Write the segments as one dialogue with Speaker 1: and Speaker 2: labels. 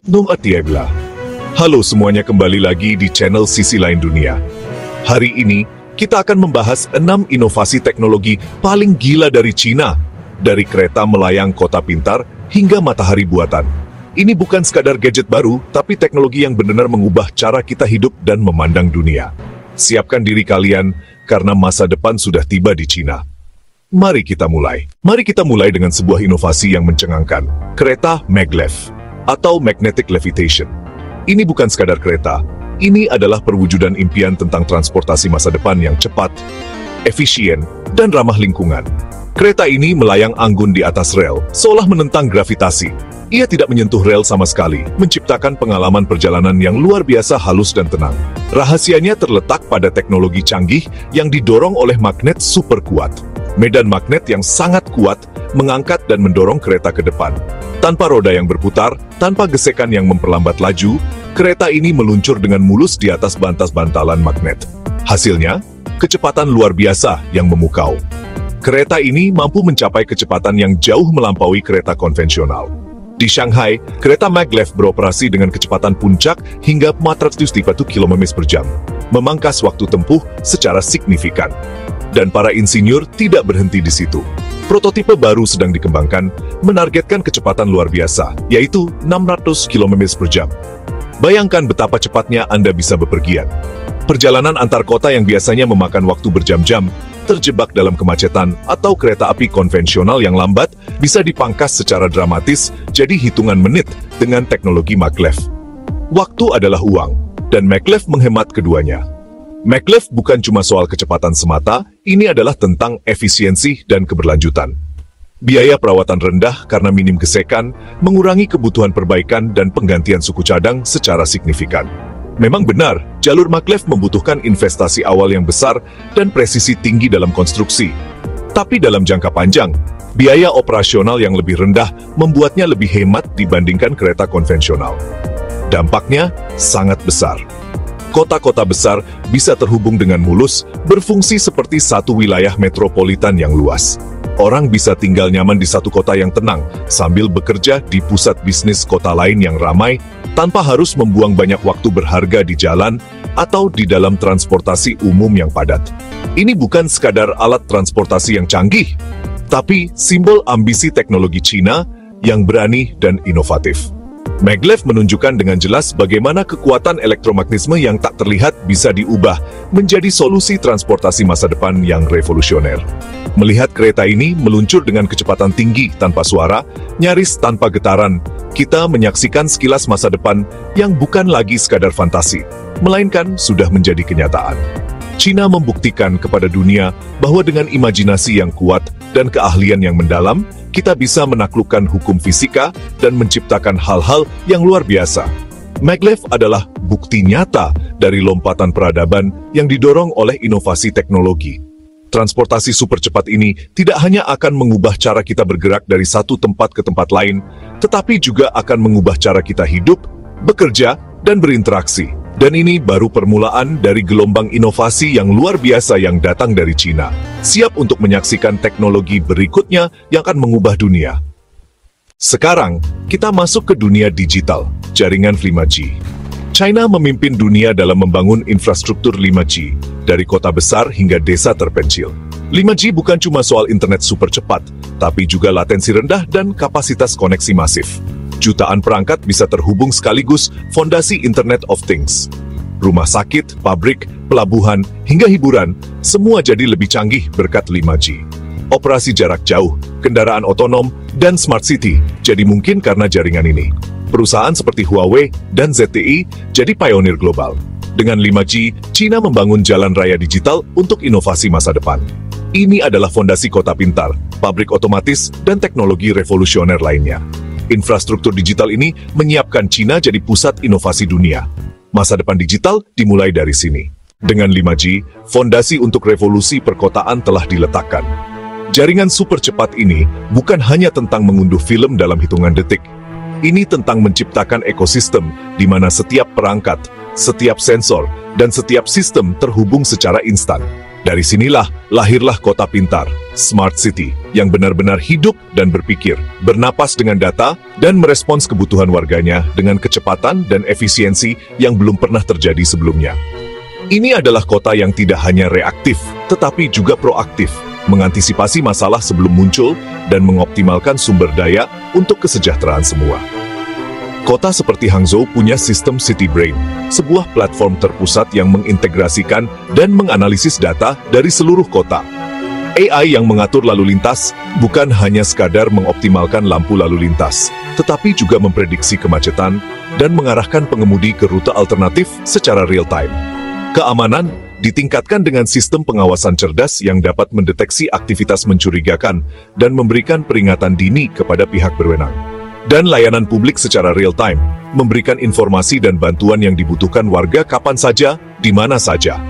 Speaker 1: Nung Atiebla. Halo semuanya, kembali lagi di channel Sisi Lain Dunia. Hari ini, kita akan membahas 6 inovasi teknologi paling gila dari Cina. Dari kereta melayang kota pintar hingga matahari buatan. Ini bukan sekadar gadget baru, tapi teknologi yang benar-benar mengubah cara kita hidup dan memandang dunia. Siapkan diri kalian, karena masa depan sudah tiba di Cina. Mari kita mulai. Mari kita mulai dengan sebuah inovasi yang mencengangkan. Kereta maglev, atau magnetic levitation. Ini bukan sekadar kereta, ini adalah perwujudan impian tentang transportasi masa depan yang cepat, efisien, dan ramah lingkungan. Kereta ini melayang anggun di atas rel, seolah menentang gravitasi. Ia tidak menyentuh rel sama sekali, menciptakan pengalaman perjalanan yang luar biasa halus dan tenang. Rahasianya terletak pada teknologi canggih yang didorong oleh magnet super kuat. Medan magnet yang sangat kuat mengangkat dan mendorong kereta ke depan. Tanpa roda yang berputar, tanpa gesekan yang memperlambat laju, kereta ini meluncur dengan mulus di atas bantas-bantalan magnet. Hasilnya, kecepatan luar biasa yang memukau. Kereta ini mampu mencapai kecepatan yang jauh melampaui kereta konvensional. Di Shanghai, kereta maglev beroperasi dengan kecepatan puncak hingga 430 km per jam, memangkas waktu tempuh secara signifikan. Dan para insinyur tidak berhenti di situ. Prototipe baru sedang dikembangkan, menargetkan kecepatan luar biasa, yaitu 600 km per jam. Bayangkan betapa cepatnya Anda bisa bepergian. Perjalanan antar kota yang biasanya memakan waktu berjam-jam, terjebak dalam kemacetan, atau kereta api konvensional yang lambat, bisa dipangkas secara dramatis jadi hitungan menit dengan teknologi maglev. Waktu adalah uang, dan maglev menghemat keduanya. Maglev bukan cuma soal kecepatan semata, ini adalah tentang efisiensi dan keberlanjutan. Biaya perawatan rendah karena minim gesekan, mengurangi kebutuhan perbaikan dan penggantian suku cadang secara signifikan. Memang benar, jalur maglev membutuhkan investasi awal yang besar dan presisi tinggi dalam konstruksi. Tapi dalam jangka panjang, biaya operasional yang lebih rendah membuatnya lebih hemat dibandingkan kereta konvensional. Dampaknya sangat besar. Kota-kota besar bisa terhubung dengan mulus, berfungsi seperti satu wilayah metropolitan yang luas. Orang bisa tinggal nyaman di satu kota yang tenang, sambil bekerja di pusat bisnis kota lain yang ramai, tanpa harus membuang banyak waktu berharga di jalan atau di dalam transportasi umum yang padat. Ini bukan sekadar alat transportasi yang canggih, tapi simbol ambisi teknologi Cina yang berani dan inovatif. Maglev menunjukkan dengan jelas bagaimana kekuatan elektromagnetisme yang tak terlihat bisa diubah menjadi solusi transportasi masa depan yang revolusioner. Melihat kereta ini meluncur dengan kecepatan tinggi tanpa suara, nyaris tanpa getaran, kita menyaksikan sekilas masa depan yang bukan lagi sekadar fantasi, melainkan sudah menjadi kenyataan. Cina membuktikan kepada dunia bahwa dengan imajinasi yang kuat dan keahlian yang mendalam, kita bisa menaklukkan hukum fisika dan menciptakan hal-hal yang luar biasa. Maglev adalah bukti nyata dari lompatan peradaban yang didorong oleh inovasi teknologi. Transportasi super cepat ini tidak hanya akan mengubah cara kita bergerak dari satu tempat ke tempat lain, tetapi juga akan mengubah cara kita hidup, bekerja, dan berinteraksi. Dan ini baru permulaan dari gelombang inovasi yang luar biasa yang datang dari Cina. Siap untuk menyaksikan teknologi berikutnya yang akan mengubah dunia. Sekarang, kita masuk ke dunia digital, jaringan 5G. China memimpin dunia dalam membangun infrastruktur 5G, dari kota besar hingga desa terpencil. 5G bukan cuma soal internet super cepat, tapi juga latensi rendah dan kapasitas koneksi masif. Jutaan perangkat bisa terhubung sekaligus, fondasi Internet of Things. Rumah sakit, pabrik, pelabuhan, hingga hiburan, semua jadi lebih canggih berkat 5G. Operasi jarak jauh, kendaraan otonom, dan smart city jadi mungkin karena jaringan ini. Perusahaan seperti Huawei dan ZTE jadi pionir global. Dengan 5G, Cina membangun jalan raya digital untuk inovasi masa depan. Ini adalah fondasi kota pintar, pabrik otomatis, dan teknologi revolusioner lainnya. Infrastruktur digital ini menyiapkan Cina jadi pusat inovasi dunia. Masa depan digital dimulai dari sini. Dengan 5G, fondasi untuk revolusi perkotaan telah diletakkan. Jaringan super cepat ini bukan hanya tentang mengunduh film dalam hitungan detik. Ini tentang menciptakan ekosistem di mana setiap perangkat, setiap sensor, dan setiap sistem terhubung secara instan. Dari sinilah lahirlah kota pintar, smart city, yang benar-benar hidup dan berpikir, bernapas dengan data, dan merespons kebutuhan warganya dengan kecepatan dan efisiensi yang belum pernah terjadi sebelumnya. Ini adalah kota yang tidak hanya reaktif, tetapi juga proaktif, mengantisipasi masalah sebelum muncul dan mengoptimalkan sumber daya untuk kesejahteraan semua. Kota seperti Hangzhou punya sistem City Brain, sebuah platform terpusat yang mengintegrasikan dan menganalisis data dari seluruh kota. AI yang mengatur lalu lintas bukan hanya sekadar mengoptimalkan lampu lalu lintas, tetapi juga memprediksi kemacetan dan mengarahkan pengemudi ke rute alternatif secara real-time. Keamanan ditingkatkan dengan sistem pengawasan cerdas yang dapat mendeteksi aktivitas mencurigakan dan memberikan peringatan dini kepada pihak berwenang. Dan layanan publik secara real-time, memberikan informasi dan bantuan yang dibutuhkan warga kapan saja, di mana saja.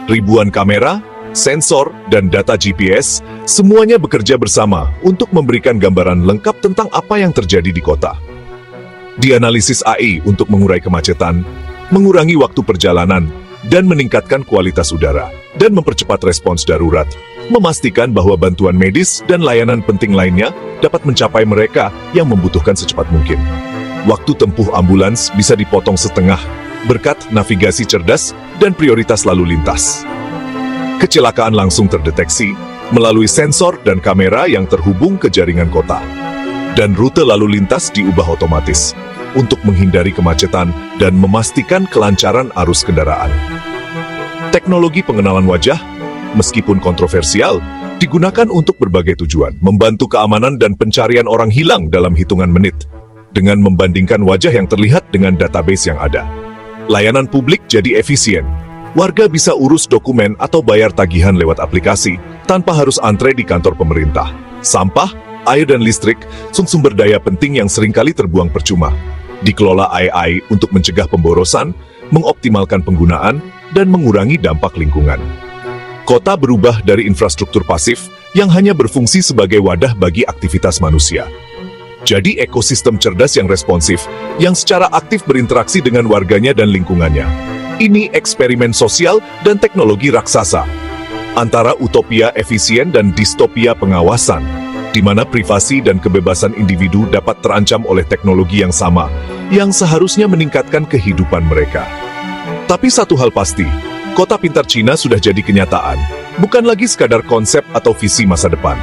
Speaker 1: Ribuan kamera, sensor, dan data GPS, semuanya bekerja bersama untuk memberikan gambaran lengkap tentang apa yang terjadi di kota. Dianalisis AI untuk mengurai kemacetan, mengurangi waktu perjalanan, dan meningkatkan kualitas udara, dan mempercepat respons darurat, memastikan bahwa bantuan medis dan layanan penting lainnya dapat mencapai mereka yang membutuhkan secepat mungkin. Waktu tempuh ambulans bisa dipotong setengah berkat navigasi cerdas dan prioritas lalu lintas. Kecelakaan langsung terdeteksi melalui sensor dan kamera yang terhubung ke jaringan kota. Dan rute lalu lintas diubah otomatis untuk menghindari kemacetan dan memastikan kelancaran arus kendaraan. Teknologi pengenalan wajah, meskipun kontroversial, digunakan untuk berbagai tujuan, membantu keamanan dan pencarian orang hilang dalam hitungan menit, dengan membandingkan wajah yang terlihat dengan database yang ada. Layanan publik jadi efisien. Warga bisa urus dokumen atau bayar tagihan lewat aplikasi, tanpa harus antre di kantor pemerintah. Sampah, air dan listrik, sumber daya penting yang seringkali terbuang percuma. Dikelola AI untuk mencegah pemborosan, mengoptimalkan penggunaan, dan mengurangi dampak lingkungan. Kota berubah dari infrastruktur pasif yang hanya berfungsi sebagai wadah bagi aktivitas manusia. Jadi ekosistem cerdas yang responsif, yang secara aktif berinteraksi dengan warganya dan lingkungannya. Ini eksperimen sosial dan teknologi raksasa, antara utopia efisien dan distopia pengawasan, di mana privasi dan kebebasan individu dapat terancam oleh teknologi yang sama, yang seharusnya meningkatkan kehidupan mereka. Tapi satu hal pasti, kota pintar Cina sudah jadi kenyataan, bukan lagi sekadar konsep atau visi masa depan.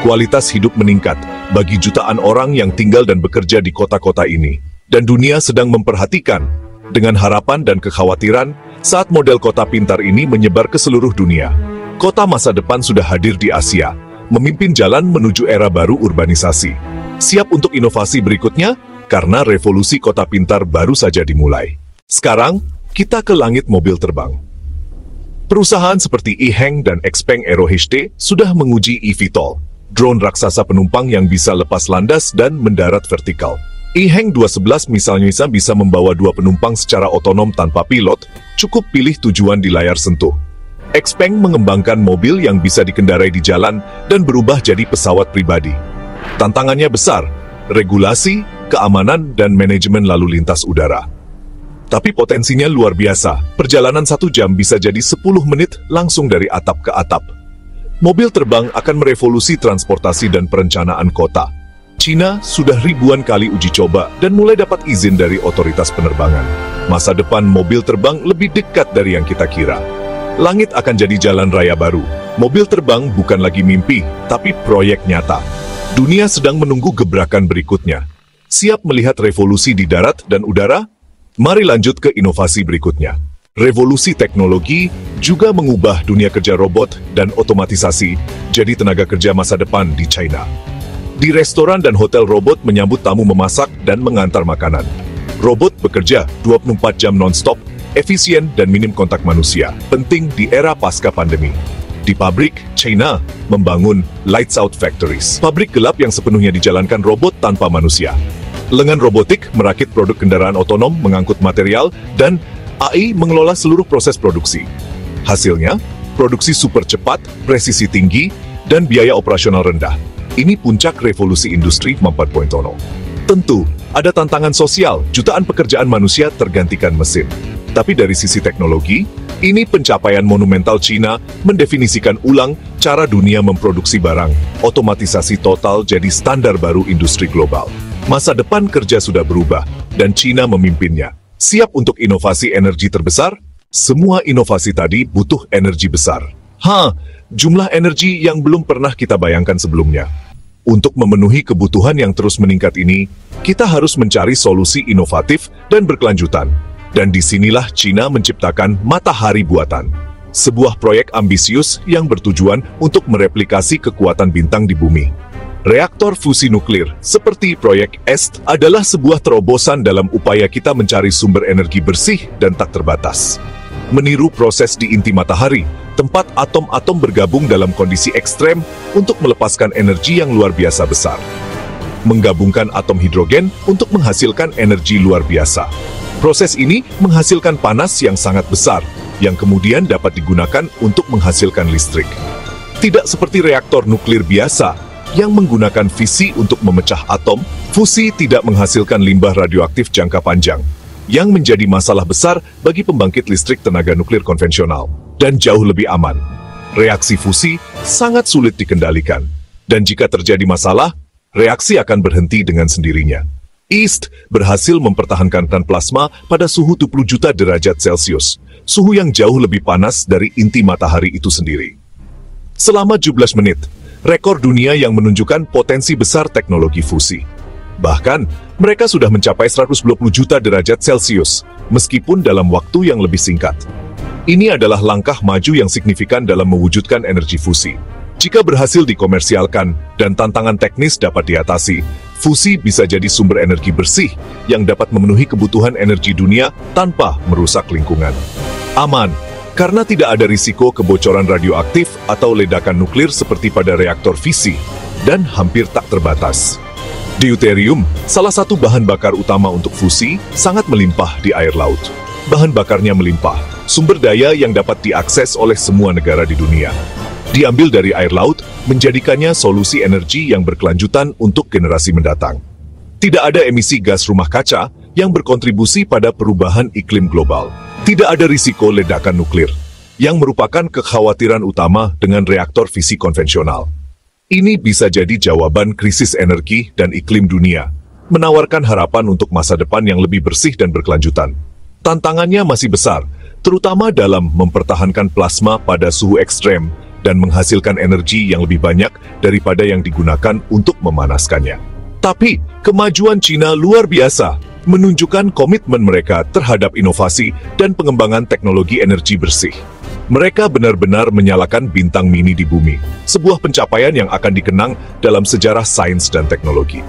Speaker 1: Kualitas hidup meningkat bagi jutaan orang yang tinggal dan bekerja di kota-kota ini. Dan dunia sedang memperhatikan, dengan harapan dan kekhawatiran, saat model kota pintar ini menyebar ke seluruh dunia. Kota masa depan sudah hadir di Asia, memimpin jalan menuju era baru urbanisasi. Siap untuk inovasi berikutnya, karena revolusi kota pintar baru saja dimulai. Sekarang, kita ke langit mobil terbang. Perusahaan seperti Yiheng dan Xpeng Aero HD sudah menguji eVTOL, drone raksasa penumpang yang bisa lepas landas dan mendarat vertikal. Yiheng 211 misalnya bisa membawa 2 penumpang secara otonom tanpa pilot, cukup pilih tujuan di layar sentuh. Xpeng mengembangkan mobil yang bisa dikendarai di jalan dan berubah jadi pesawat pribadi. Tantangannya besar, regulasi, keamanan, dan manajemen lalu lintas udara. Tapi potensinya luar biasa, perjalanan 1 jam bisa jadi 10 menit langsung dari atap ke atap. Mobil terbang akan merevolusi transportasi dan perencanaan kota. Cina sudah ribuan kali uji coba dan mulai dapat izin dari otoritas penerbangan. Masa depan mobil terbang lebih dekat dari yang kita kira. Langit akan jadi jalan raya baru. Mobil terbang bukan lagi mimpi, tapi proyek nyata. Dunia sedang menunggu gebrakan berikutnya. Siap melihat revolusi di darat dan udara? Mari lanjut ke inovasi berikutnya. Revolusi teknologi juga mengubah dunia kerja robot dan otomatisasi jadi tenaga kerja masa depan di China. Di restoran dan hotel robot menyambut tamu, memasak dan mengantar makanan. Robot bekerja 24 jam non-stop, efisien dan minim kontak manusia, penting di era pasca pandemi. Di pabrik, China membangun lights out factories, pabrik gelap yang sepenuhnya dijalankan robot tanpa manusia. Lengan robotik merakit produk kendaraan otonom, mengangkut material, dan AI mengelola seluruh proses produksi. Hasilnya, produksi super cepat, presisi tinggi, dan biaya operasional rendah. Ini puncak revolusi industri 4.0. Tentu, ada tantangan sosial, jutaan pekerjaan manusia tergantikan mesin. Tapi dari sisi teknologi, Ini pencapaian monumental Cina mendefinisikan ulang cara dunia memproduksi barang. Otomatisasi total jadi standar baru industri global. Masa depan kerja sudah berubah, dan Cina memimpinnya. Siap untuk inovasi energi terbesar? Semua inovasi tadi butuh energi besar. Jumlah energi yang belum pernah kita bayangkan sebelumnya. Untuk memenuhi kebutuhan yang terus meningkat ini, kita harus mencari solusi inovatif dan berkelanjutan. Dan disinilah Cina menciptakan Matahari Buatan. Sebuah proyek ambisius yang bertujuan untuk mereplikasi kekuatan bintang di bumi. Reaktor fusi nuklir, seperti proyek EST, adalah sebuah terobosan dalam upaya kita mencari sumber energi bersih dan tak terbatas. Meniru proses di inti matahari, tempat atom-atom bergabung dalam kondisi ekstrem untuk melepaskan energi yang luar biasa besar. Menggabungkan atom hidrogen untuk menghasilkan energi luar biasa. Proses ini menghasilkan panas yang sangat besar, yang kemudian dapat digunakan untuk menghasilkan listrik. Tidak seperti reaktor nuklir biasa, yang menggunakan fisi untuk memecah atom, fusi tidak menghasilkan limbah radioaktif jangka panjang, yang menjadi masalah besar bagi pembangkit listrik tenaga nuklir konvensional, dan jauh lebih aman. Reaksi fusi sangat sulit dikendalikan, dan jika terjadi masalah, reaksi akan berhenti dengan sendirinya. EAST berhasil mempertahankan plasma pada suhu 20 juta derajat Celcius, suhu yang jauh lebih panas dari inti matahari itu sendiri. Selama 17 menit, rekor dunia yang menunjukkan potensi besar teknologi fusi. Bahkan, mereka sudah mencapai 120 juta derajat Celcius, meskipun dalam waktu yang lebih singkat. Ini adalah langkah maju yang signifikan dalam mewujudkan energi fusi. Jika berhasil dikomersialkan dan tantangan teknis dapat diatasi, fusi bisa jadi sumber energi bersih yang dapat memenuhi kebutuhan energi dunia tanpa merusak lingkungan. Aman, karena tidak ada risiko kebocoran radioaktif atau ledakan nuklir seperti pada reaktor fisi, dan hampir tak terbatas. Deuterium, salah satu bahan bakar utama untuk fusi, sangat melimpah di air laut. Bahan bakarnya melimpah, sumber daya yang dapat diakses oleh semua negara di dunia. Diambil dari air laut, menjadikannya solusi energi yang berkelanjutan untuk generasi mendatang. Tidak ada emisi gas rumah kaca yang berkontribusi pada perubahan iklim global. Tidak ada risiko ledakan nuklir, yang merupakan kekhawatiran utama dengan reaktor fisi konvensional. Ini bisa jadi jawaban krisis energi dan iklim dunia, menawarkan harapan untuk masa depan yang lebih bersih dan berkelanjutan. Tantangannya masih besar, terutama dalam mempertahankan plasma pada suhu ekstrem, dan menghasilkan energi yang lebih banyak daripada yang digunakan untuk memanaskannya. Tapi, kemajuan Cina luar biasa, menunjukkan komitmen mereka terhadap inovasi dan pengembangan teknologi energi bersih. Mereka benar-benar menyalakan bintang mini di bumi, sebuah pencapaian yang akan dikenang dalam sejarah sains dan teknologi.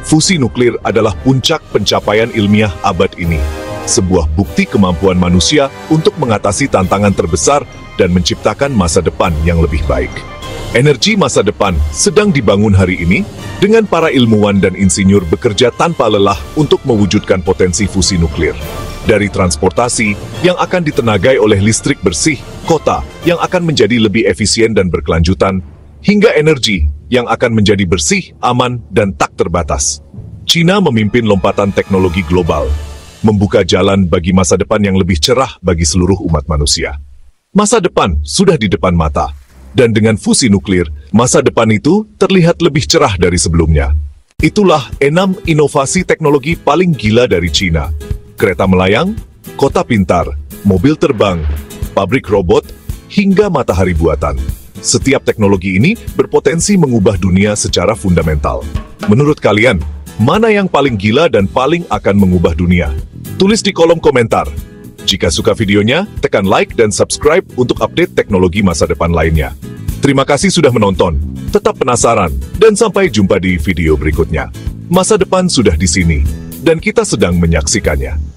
Speaker 1: Fusi nuklir adalah puncak pencapaian ilmiah abad ini, sebuah bukti kemampuan manusia untuk mengatasi tantangan terbesar dan menciptakan masa depan yang lebih baik. Energi masa depan sedang dibangun hari ini, dengan para ilmuwan dan insinyur bekerja tanpa lelah untuk mewujudkan potensi fusi nuklir. Dari transportasi yang akan ditenagai oleh listrik bersih, kota yang akan menjadi lebih efisien dan berkelanjutan, hingga energi yang akan menjadi bersih, aman, dan tak terbatas. Cina memimpin lompatan teknologi global, membuka jalan bagi masa depan yang lebih cerah bagi seluruh umat manusia. Masa depan sudah di depan mata, dan dengan fusi nuklir, masa depan itu terlihat lebih cerah dari sebelumnya. Itulah 6 inovasi teknologi paling gila dari Cina. Kereta melayang, kota pintar, mobil terbang, pabrik robot, hingga matahari buatan. Setiap teknologi ini berpotensi mengubah dunia secara fundamental. Menurut kalian, mana yang paling gila dan paling akan mengubah dunia? Tulis di kolom komentar. Jika suka videonya, tekan like dan subscribe untuk update teknologi masa depan lainnya. Terima kasih sudah menonton. Tetap penasaran, dan sampai jumpa di video berikutnya. Masa depan sudah di sini, dan kita sedang menyaksikannya.